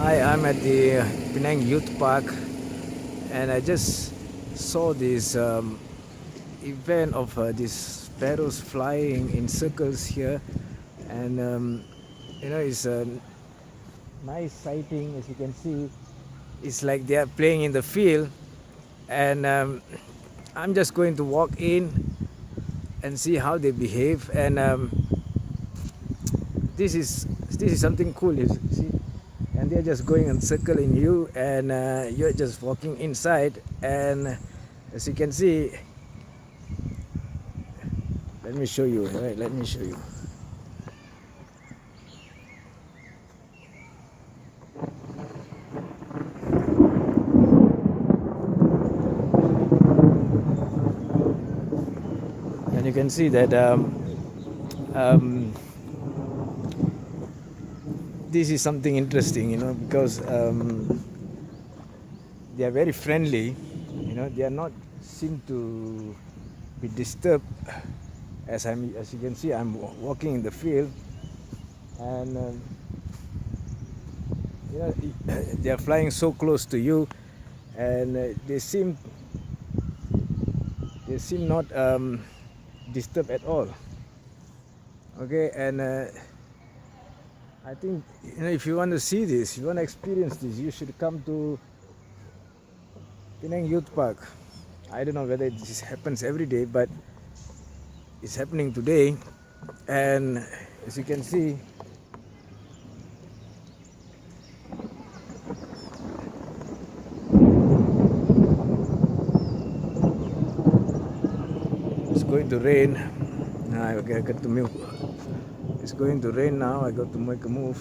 Hi, I'm at the Penang Youth Park, and I just saw this event of these sparrows flying in circles here, and it's a nice sighting. As you can see, it's like they are playing in the field, and I'm just going to walk in and see how they behave. And this is something cool. You see, and they're just going and circling you, and you're just walking inside. And as you can see, let me show you. Right, let me show you. And you can see that this is something interesting, because they are very friendly. They are not seem to be disturbed. As you can see, I'm walking in the field, and they are flying so close to you, and they seem not disturbed at all. Okay, and I think if you want to see this, you want to experience this, you should come to Penang Youth Park. I don't know whether this happens every day, but it's happening today. And as you can see, it's going to rain. I got to move. It's going to rain now. I got to make a move,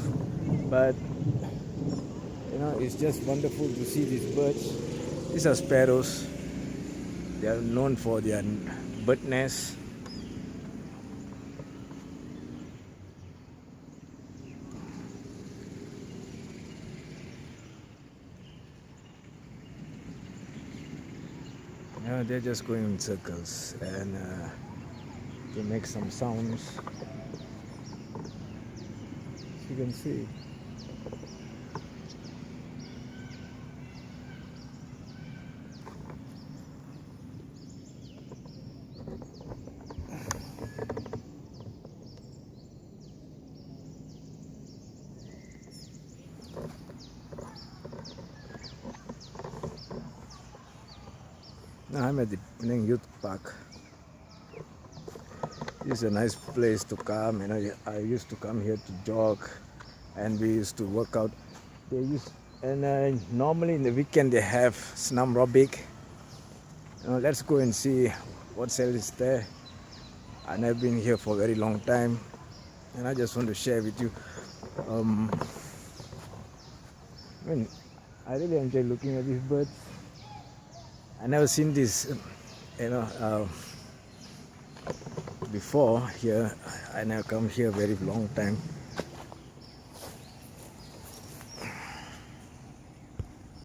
but it's just wonderful to see these birds. These are sparrows. They are known for their bird nests. They're just going in circles, and they make some sounds. You can see. Now I'm at the Penang Youth Park. It's a nice place to come. I used to come here to jog, and we used to work out. Normally in the weekend they have senam aerobic. Let's go and see what else is there. I've never been here for a very long time, and I just want to share with you. I really enjoy looking at these birds. I never seen this, before here. I never come here very long time.